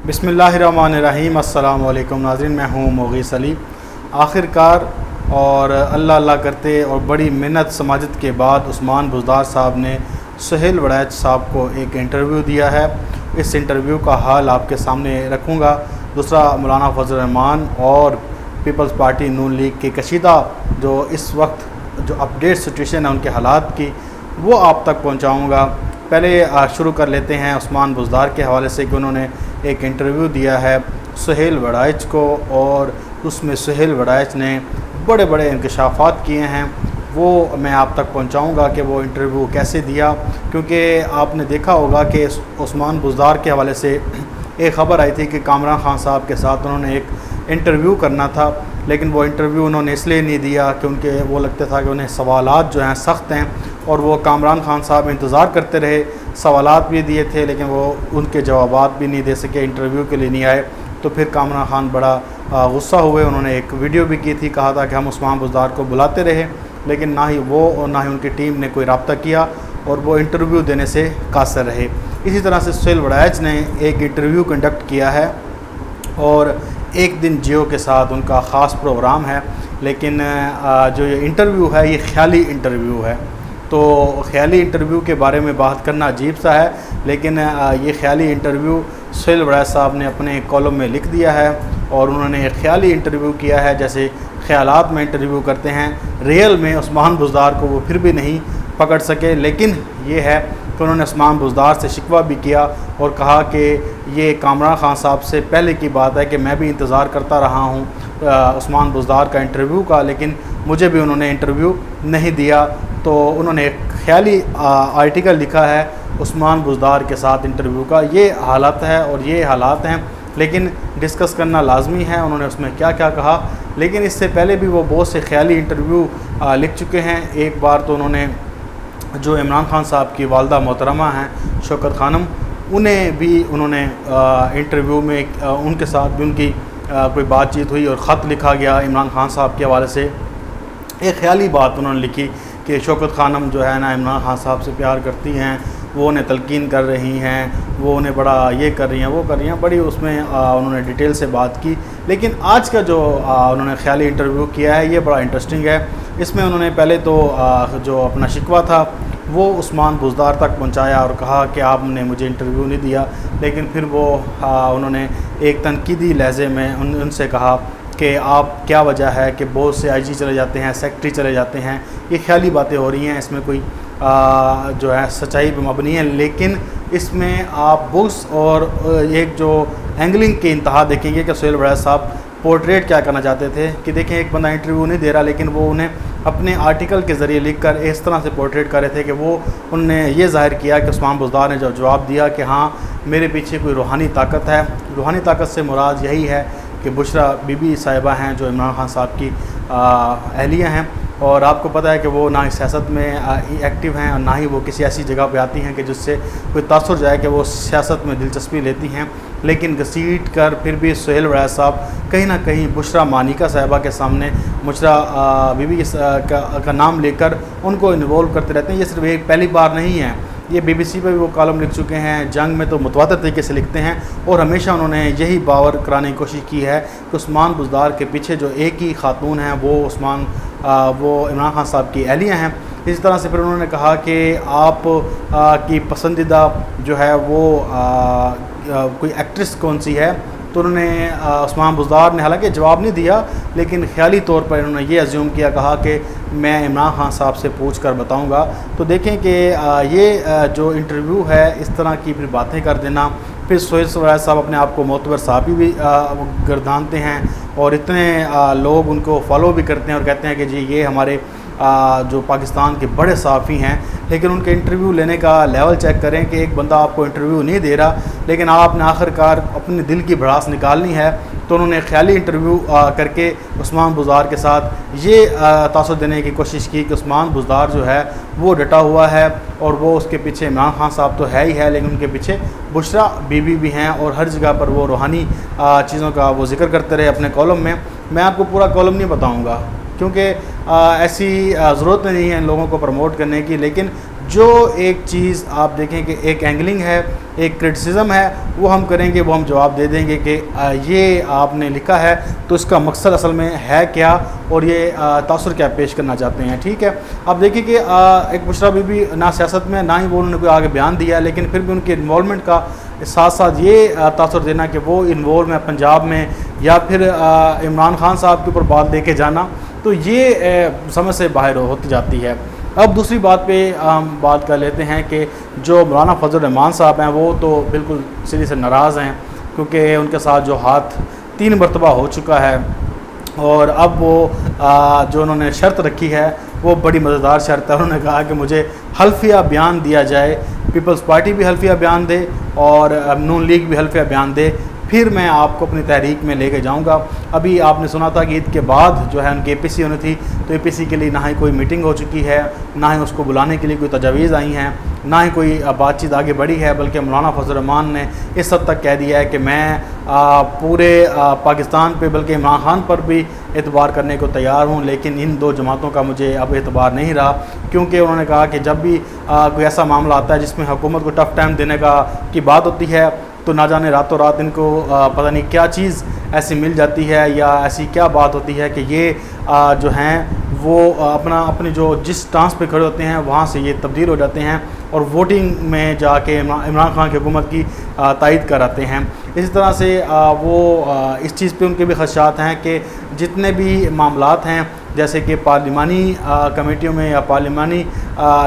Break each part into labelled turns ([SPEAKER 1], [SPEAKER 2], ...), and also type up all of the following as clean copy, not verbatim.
[SPEAKER 1] بسم اللہ الرحمن الرحیم۔ السلام علیکم ناظرین، میں ہوں مغیث علی۔ آخر کار اور اللہ کرتے اور بڑی محنت سماجت کے بعد عثمان بزدار صاحب نے سہیل وڑائچ صاحب کو ایک انٹرویو دیا ہے۔ اس انٹرویو کا حال آپ کے سامنے رکھوں گا۔ دوسرا، مولانا فضل الرحمان اور پیپلز پارٹی نون لیگ کی کشیدہ جو اس وقت جو اپڈیٹ سچویشن ہے ان کے حالات کی، وہ آپ تک پہنچاؤں گا۔ پہلے شروع کر لیتے ہیں عثمان بزدار کے حوالے سے کہ انہوں نے ایک انٹرویو دیا ہے سہیل وڑائچ کو، اور اس میں سہیل وڑائچ نے بڑے بڑے انکشافات کیے ہیں۔ وہ میں آپ تک پہنچاؤں گا کہ وہ انٹرویو کیسے دیا، کیونکہ آپ نے دیکھا ہوگا کہ عثمان بزدار کے حوالے سے ایک خبر آئی تھی کہ کامران خان صاحب کے ساتھ انہوں نے ایک انٹرویو کرنا تھا، لیکن وہ انٹرویو انہوں نے اس لیے نہیں دیا کہ وہ لگتا تھا کہ انہیں سوالات جو ہیں سخت ہیں، اور وہ کامران خان صاحب انتظار کرتے رہے۔ سوالات بھی دیے تھے لیکن وہ ان کے جوابات بھی نہیں دے سکے، انٹرویو کے لیے نہیں آئے۔ تو پھر کامران خان بڑا غصہ ہوئے، انہوں نے ایک ویڈیو بھی کی تھی، کہا تھا کہ ہم عثمان بزدار کو بلاتے رہے، لیکن نہ ہی وہ اور نہ ہی ان کی ٹیم نے کوئی رابطہ کیا، اور وہ انٹرویو دینے سے قاصر رہے۔ اسی طرح سے سہیل وڑائچ نے ایک انٹرویو کنڈکٹ کیا ہے، اور ایک دن جیو کے ساتھ ان کا خاص پروگرام ہے، لیکن جو یہ انٹرویو ہے یہ خیالی انٹرویو ہے۔ تو خیالی انٹرویو کے بارے میں بات کرنا عجیب سا ہے، لیکن یہ خیالی انٹرویو سہیل وڑائچ صاحب نے اپنے کالم میں لکھ دیا ہے، اور انہوں نے ایک خیالی انٹرویو کیا ہے جیسے خیالات میں انٹرویو کرتے ہیں۔ ریئل میں عثمان بزدار کو وہ پھر بھی نہیں پکڑ سکے، لیکن یہ ہے کہ انہوں نے عثمان بزدار سے شکوہ بھی کیا اور کہا کہ یہ کامران خان صاحب سے پہلے کی بات ہے کہ میں بھی انتظار کرتا رہا ہوں عثمان بزدار کا انٹرویو کا، لیکن مجھے بھی انہوں نے انٹرویو نہیں دیا۔ تو انہوں نے ایک خیالی آرٹیکل لکھا ہے عثمان بزدار کے ساتھ انٹرویو کا۔ یہ حالت ہے اور یہ حالات ہیں، لیکن ڈسکس کرنا لازمی ہے انہوں نے اس میں کیا کیا کہا۔ لیکن اس سے پہلے بھی وہ بہت سے خیالی انٹرویو لکھ چکے ہیں۔ ایک بار تو انہوں نے جو عمران خان صاحب کی والدہ محترمہ ہیں شوکت خانم، انہوں نے انٹرویو میں ان کے ساتھ بھی ان کی کوئی بات چیت ہوئی اور خط لکھا گیا عمران خان صاحب کے حوالے سے۔ ایک خیالی بات انہوں نے لکھی کہ شوکت خانم جو ہے نا عمران خان صاحب سے پیار کرتی ہیں، وہ انہیں تلقین کر رہی ہیں، وہ انہیں بڑا یہ کر رہی ہیں وہ کر رہی ہیں، بڑی اس میں انہوں نے ڈیٹیل سے بات کی۔ لیکن آج کا جو انہوں نے خیالی انٹرویو کیا ہے یہ بڑا انٹرسٹنگ ہے۔ اس میں انہوں نے پہلے تو جو اپنا شکوہ تھا وہ عثمان بزدار تک پہنچایا اور کہا کہ آپ نے مجھے انٹرویو نہیں دیا، لیکن پھر وہ انہوں نے ایک تنقیدی لہجے میں ان سے کہا کہ آپ کیا وجہ ہے کہ بہت سے آئی جی چلے جاتے ہیں، سیکٹری چلے جاتے ہیں۔ یہ خیالی باتیں ہو رہی ہیں، اس میں کوئی جو ہے سچائی پہ مبنی ہے، لیکن اس میں آپ بکس اور ایک جو اینگلنگ کی انتہا دیکھیں گے کہ سہیل وڑائچ صاحب پورٹریٹ کیا کرنا چاہتے تھے کہ دیکھیں ایک بندہ انٹرویو نہیں دے رہا، لیکن وہ انہیں اپنے آرٹیکل کے ذریعے لکھ کر اس طرح سے پورٹریٹ کر رہے تھے کہ وہ انہوں نے یہ ظاہر کیا کہ عثمان بزدار نے جواب دیا کہ ہاں میرے پیچھے کوئی روحانی طاقت ہے۔ روحانی طاقت سے مراد یہی ہے کہ بشرا بی بی صاحبہ ہیں جو عمران خان صاحب کی اہلیہ ہیں، اور آپ کو پتہ ہے کہ وہ نہ ہی سیاست میں ایکٹیو ہیں اور نہ ہی وہ کسی ایسی جگہ پہ آتی ہیں کہ جس سے کوئی تاثر جائے کہ وہ سیاست میں دلچسپی لیتی ہیں، لیکن گھسیٹ کر پھر بھی سہیل وڑائچ صاحب کہیں نہ کہیں بشرا مانیکا صاحبہ کے سامنے بشرا بی بی کا نام لے کر ان کو انوالو کرتے رہتے ہیں۔ یہ صرف ایک پہلی بار نہیں ہے، یہ بی بی سی پہ بھی وہ کالم لکھ چکے ہیں، جنگ میں تو متواتر طریقے سے لکھتے ہیں، اور ہمیشہ انہوں نے یہی باور کرانے کی کوشش کی ہے کہ عثمان بزدار کے پیچھے جو ایک ہی خاتون ہیں وہ عمران خان صاحب کی اہلیہ ہیں۔ اسی طرح سے پھر انہوں نے کہا کہ آپ کی پسندیدہ جو ہے وہ کوئی ایکٹریس کون سی ہے، تو انہوں نے عثمان بزدار نے حالانکہ جواب نہیں دیا، لیکن خیالی طور پر انہوں نے یہ ایزیوم کیا، کہا کہ میں عمران خان صاحب سے پوچھ کر بتاؤں گا۔ تو دیکھیں کہ یہ جو انٹرویو ہے اس طرح کی پھر باتیں کر دینا، پھر سہیل وڑائچ صاحب اپنے آپ کو معتبر صحافی بھی گردانتے ہیں، اور اتنے لوگ ان کو فالو بھی کرتے ہیں اور کہتے ہیں کہ جی یہ ہمارے جو پاکستان کے بڑے صحافی ہیں، لیکن ان کے انٹرویو لینے کا لیول چیک کریں کہ ایک بندہ آپ کو انٹرویو نہیں دے رہا، لیکن آپ نے آخر کار اپنے دل کی بھڑاس نکالنی ہے۔ تو انہوں نے خیالی انٹرویو کر کے عثمان بزدار کے ساتھ یہ تاثر دینے کی کوشش کی کہ عثمان بزدار جو ہے وہ ڈٹا ہوا ہے، اور وہ اس کے پیچھے عمران خان صاحب تو ہے ہی ہے، لیکن ان کے پیچھے بشرا بی بی بھی ہیں، اور ہر جگہ پر وہ روحانی چیزوں کا وہ ذکر کرتے رہے اپنے کالم میں۔ میں آپ کو پورا کالم نہیں بتاؤں گا کیونکہ ایسی ضرورت نہیں ہے ان لوگوں کو پروموٹ کرنے کی، لیکن جو ایک چیز آپ دیکھیں کہ ایک اینگلنگ ہے ایک کرٹیسزم ہے وہ ہم کریں گے، وہ ہم جواب دے دیں گے کہ یہ آپ نے لکھا ہے تو اس کا مقصد اصل میں ہے کیا اور یہ تاثر کیا پیش کرنا چاہتے ہیں. ٹھیک ہے. اب دیکھیں کہ ایک بشرا بی بی نہ سیاست میں نہ ہی وہ انہوں نے کوئی آگے بیان دیا ہے، لیکن پھر بھی ان کے انوالومنٹ کا ساتھ ساتھ یہ تاثر دینا کہ وہ انوالو ہیں پنجاب میں، یا پھر عمران خان صاحب کے اوپر بات لے کے جانا، تو یہ سمجھ سے باہر ہوتی جاتی ہے. اب دوسری بات پہ ہم بات کر لیتے ہیں کہ جو مولانا فضل الرحمان صاحب ہیں وہ تو بالکل سیدھی سے ناراض ہیں، کیونکہ ان کے ساتھ جو ہاتھ 3 مرتبہ ہو چکا ہے، اور اب وہ جو انہوں نے شرط رکھی ہے وہ بڑی مزیدار شرط ہے. انہوں نے کہا کہ مجھے حلفیہ بیان دیا جائے، پیپلز پارٹی بھی حلفیہ بیان دے اور نون لیگ بھی حلفیہ بیان دے، پھر میں آپ کو اپنی تحریک میں لے کے جاؤں گا. ابھی آپ نے سنا تھا کہ عید کے بعد جو ہے ان کی اے پی سی ہونی تھی، تو اے پی سی کے لیے نہ ہی کوئی میٹنگ ہو چکی ہے، نہ ہی اس کو بلانے کے لیے کوئی تجاویز آئی ہیں، نہ ہی کوئی بات چیت آگے بڑھی ہے، بلکہ مولانا فضل الرحمان نے اس حد تک کہہ دیا ہے کہ میں پورے پاکستان پہ بلکہ عمران خان پر بھی اعتبار کرنے کو تیار ہوں، لیکن ان 2 جماعتوں کا مجھے اب اعتبار نہیں رہا. کیونکہ انہوں نے کہا کہ جب بھی کوئی ایسا معاملہ آتا ہے جس میں حکومت کو ٹف ٹائم دینے کی بات ہوتی ہے، تو نہ جانے راتوں رات ان کو پتہ نہیں کیا چیز ایسی مل جاتی ہے یا ایسی کیا بات ہوتی ہے کہ یہ جو ہیں وہ اپنی جو جس ٹانس پہ کھڑے ہوتے ہیں وہاں سے یہ تبدیل ہو جاتے ہیں اور ووٹنگ میں جا کے عمران خان کی حکومت کی تائید کراتے ہیں. اسی طرح سے وہ اس چیز پہ ان کے بھی خدشات ہیں کہ جتنے بھی معاملات ہیں جیسے کہ پارلیمانی کمیٹیوں میں یا پارلیمانی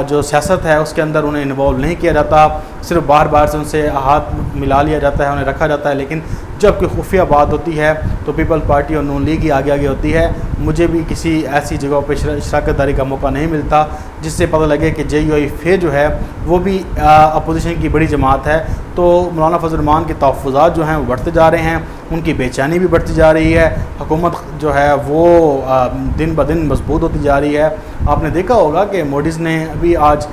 [SPEAKER 1] جو سیاست ہے اس کے اندر انہیں انوالو نہیں کیا جاتا، صرف بار بار سے ان سے ہاتھ ملا لیا جاتا ہے، انہیں رکھا جاتا ہے. لیکن جب کوئی خفیہ بات ہوتی ہے تو پیپل پارٹی اور نون لیگ ہی آگے آگے ہوتی ہے. مجھے بھی کسی ایسی جگہوں پہ شراکت داری کا موقع نہیں ملتا جس سے پتہ لگے کہ جے یو آئی فے جو ہے وہ بھی اپوزیشن کی بڑی جماعت ہے. تو مولانا فضل الرحمان کے تحفظات جو ہیں وہ بڑھتے جا رہے ہیں، ان کی بے چینی بھی بڑھتی جا رہی ہے، حکومت جو ہے وہ دن بدن مضبوط ہوتی جا رہی ہے. آپ نے دیکھا ہوگا کہ موڈیز نے ابھی آج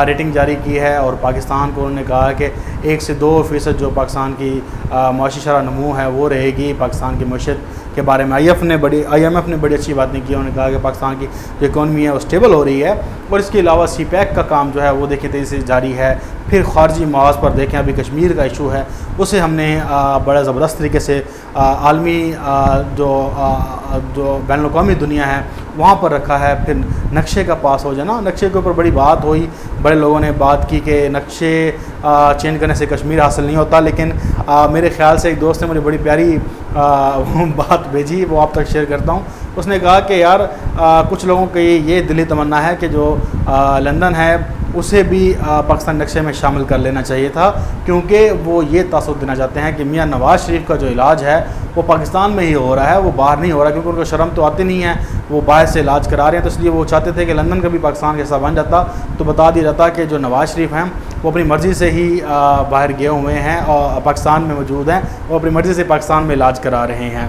[SPEAKER 1] ریٹنگ جاری کی ہے اور پاکستان کو انہوں نے کہا کہ 1 سے 2% جو پاکستان کی معاشی شرح نمو ہے وہ رہے گی. پاکستان کی معیشت کے بارے میں آئی ایم ایف نے بڑی اچھی باتیں کی. انہوں نے کہا کہ پاکستان کی جو اکانومی ہے وہ اسٹیبل ہو رہی ہے. اور اس کے علاوہ سی پیک کا کام جو ہے وہ دیکھیں تیزی سے جاری ہے. پھر خارجی محاذ پر دیکھیں ابھی کشمیر کا ایشو ہے، اسے ہم نے بڑا زبردست طریقے سے عالمی جو بین الاقوامی دنیا ہے وہاں پر رکھا ہے. پھر نقشے کا پاس ہو جانا، نقشے کے اوپر بڑی بات ہوئی، بڑے لوگوں نے بات کی کہ نقشے چینج کرنے سے کشمیر حاصل نہیں ہوتا. لیکن میرے خیال سے ایک دوست نے مجھے بڑی پیاری بات بھیجی، وہ آپ تک شیئر کرتا ہوں. اس نے کہا کہ یار کچھ لوگوں کی یہ دلی تمنا ہے کہ جو لندن ہے اسے بھی پاکستان نقشے میں شامل کر لینا چاہیے تھا، کیونکہ وہ یہ تاثر دینا چاہتے ہیں کہ میاں نواز شریف کا جو علاج ہے وہ پاکستان میں ہی ہو رہا ہے، وہ باہر نہیں ہو رہا، کیونکہ ان کو شرم تو آتی نہیں ہے، وہ باہر سے علاج کرا رہے ہیں. تو اس لیے وہ چاہتے تھے کہ لندن کا بھی پاکستان کا حصہ بن جاتا تو بتا دیا جاتا کہ جو نواز شریف ہیں وہ اپنی مرضی سے ہی باہر گئے ہوئے ہیں اور پاکستان میں موجود ہیں، وہ اپنی مرضی سے پاکستان میں علاج کرا رہے ہیں.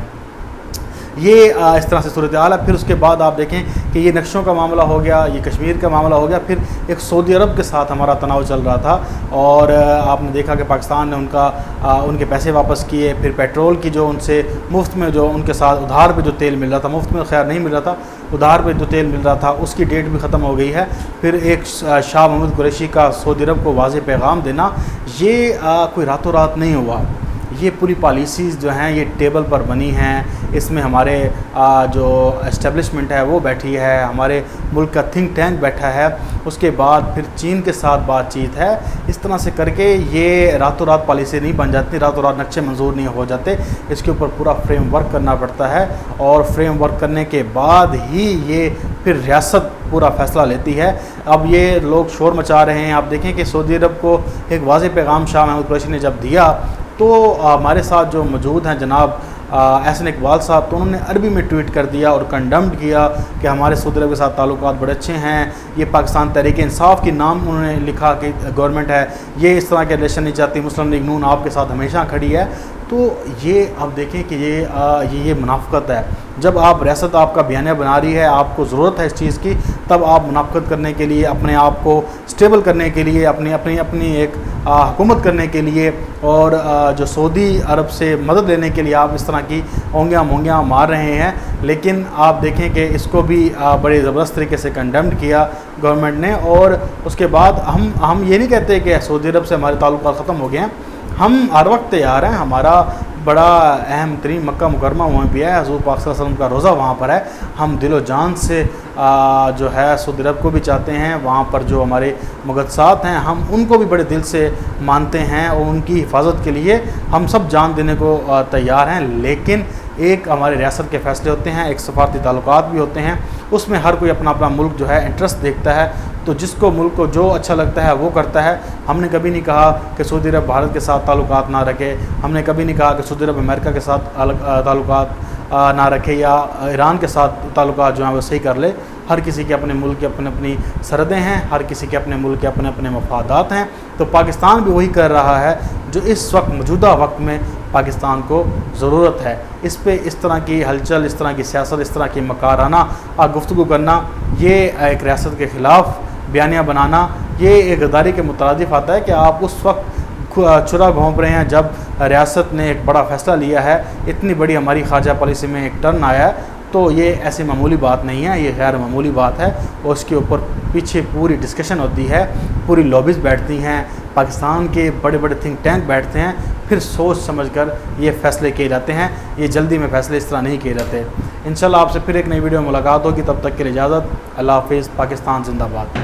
[SPEAKER 1] یہ اس طرح سے صورتحال ہے. پھر اس کے بعد آپ دیکھیں کہ یہ نقشوں کا معاملہ ہو گیا، یہ کشمیر کا معاملہ ہو گیا، پھر ایک سعودی عرب کے ساتھ ہمارا تناؤ چل رہا تھا اور آپ نے دیکھا کہ پاکستان نے ان کے پیسے واپس کیے. پھر پیٹرول کی جو ان سے مفت میں جو ان کے ساتھ ادھار پہ جو تیل مل رہا تھا، مفت میں خیر نہیں مل رہا تھا، ادھار پہ جو تیل مل رہا تھا اس کی ڈیٹ بھی ختم ہو گئی ہے. پھر ایک شاہ محمود قریشی کا سعودی عرب کو واضح پیغام دینا، یہ کوئی راتوں رات نہیں ہوا. یہ پوری پالیسیز جو ہیں یہ ٹیبل پر بنی ہیں، اس میں ہمارے جو اسٹیبلشمنٹ ہے وہ بیٹھی ہے، ہمارے ملک کا تھنک ٹینک بیٹھا ہے، اس کے بعد پھر چین کے ساتھ بات چیت ہے. اس طرح سے کر کے یہ راتوں رات پالیسی نہیں بن جاتی، راتوں رات نقشے منظور نہیں ہو جاتے. اس کے اوپر پورا فریم ورک کرنا پڑتا ہے اور فریم ورک کرنے کے بعد ہی یہ پھر ریاست پورا فیصلہ لیتی ہے. اب یہ لوگ شور مچا رہے ہیں. آپ دیکھیں کہ سعودی عرب کو ایک واضح پیغام شاہ محمود قریشی نے جب دیا تو ہمارے ساتھ جو موجود ہیں جناب احسن اقبال صاحب، تو انہوں نے عربی میں ٹویٹ کر دیا اور کنڈمڈ کیا کہ ہمارے سعودی عرب کے ساتھ تعلقات بڑے اچھے ہیں. یہ پاکستان تحریک انصاف کی نام انہوں نے لکھا کہ گورنمنٹ ہے یہ اس طرح کے ریلیشن نہیں چاہتی، مسلم لیگ نون آپ کے ساتھ ہمیشہ کھڑی ہے. تو یہ اب دیکھیں کہ یہ منافقت ہے. جب ریاست آپ کا بیانیہ بنا رہی ہے، آپ کو ضرورت ہے اس چیز کی، تب آپ منافقت کرنے کے لیے، اپنے آپ کو سٹیبل کرنے کے لیے، اپنی ایک حکومت کرنے کے لیے، اور جو سعودی عرب سے مدد لینے کے لیے آپ اس طرح کی اونگیاں مار رہے ہیں. لیکن آپ دیکھیں کہ اس کو بھی بڑے زبردست طریقے سے کنڈیمڈ کیا گورنمنٹ نے. اور اس کے بعد ہم یہ نہیں کہتے کہ سعودی عرب سے ہمارے تعلقات ختم ہو گئے ہیں، ہم ہر وقت تیار ہیں. ہمارا بڑا اہم ترین مکہ مکرمہ وہاں بھی ہے، حضور پاک صلی اللہ علیہ وسلم کا روزہ وہاں پر ہے. ہم دل و جان سے جو ہے سعودی عرب کو بھی چاہتے ہیں. وہاں پر جو ہمارے مقدسات ہیں ہم ان کو بھی بڑے دل سے مانتے ہیں، اور ان کی حفاظت کے لیے ہم سب جان دینے کو تیار ہیں. لیکن ایک ہمارے ریاست کے فیصلے ہوتے ہیں، ایک سفارتی تعلقات بھی ہوتے ہیں، اس میں ہر کوئی اپنا ملک جو ہے انٹرسٹ دیکھتا ہے. تو جس کو ملک کو جو اچھا لگتا ہے وہ کرتا ہے. ہم نے کبھی نہیں کہا کہ سعودی عرب بھارت کے ساتھ تعلقات نہ رکھے، ہم نے کبھی نہیں کہا کہ سعودی عرب امریکہ کے ساتھ تعلقات نہ رکھے، یا ایران کے ساتھ تعلقات جو ہیں وہ صحیح کر لے. ہر کسی کے اپنے ملک کی اپنی سرحدیں ہیں، ہر کسی کے اپنے ملک کے اپنے مفادات ہیں. تو پاکستان بھی وہی کر رہا ہے جو اس وقت موجودہ وقت میں پاکستان کو ضرورت ہے. اس پہ اس طرح کی ہلچل، اس طرح کی سیاست، اس طرح کی مکارانہ گفتگو کرنا، یہ ایک ریاست کے خلاف بیانیہ بنانا، یہ ایک غداری کے مترادف آتا ہے کہ آپ اس وقت چھرا گھونپ رہے ہیں جب ریاست نے ایک بڑا فیصلہ لیا ہے، اتنی بڑی ہماری خارجہ پالیسی میں ایک ٹرن آیا ہے. تو یہ ایسی معمولی بات نہیں ہے، یہ غیر معمولی بات ہے. اور اس کے اوپر پیچھے پوری ڈسکشن ہوتی ہے، پوری لابیز بیٹھتی ہیں، پاکستان کے بڑے تھنک ٹینک بیٹھتے ہیں، پھر سوچ سمجھ کر یہ فیصلے کیے جاتے ہیں. یہ جلدی میں فیصلے اس طرح نہیں کیے جاتے. انشاءاللہ آپ سے پھر ایک نئی ویڈیو میں ملاقات ہوگی. تب تک کے لیے اجازت. اللہ حافظ. پاکستان زندہ باد.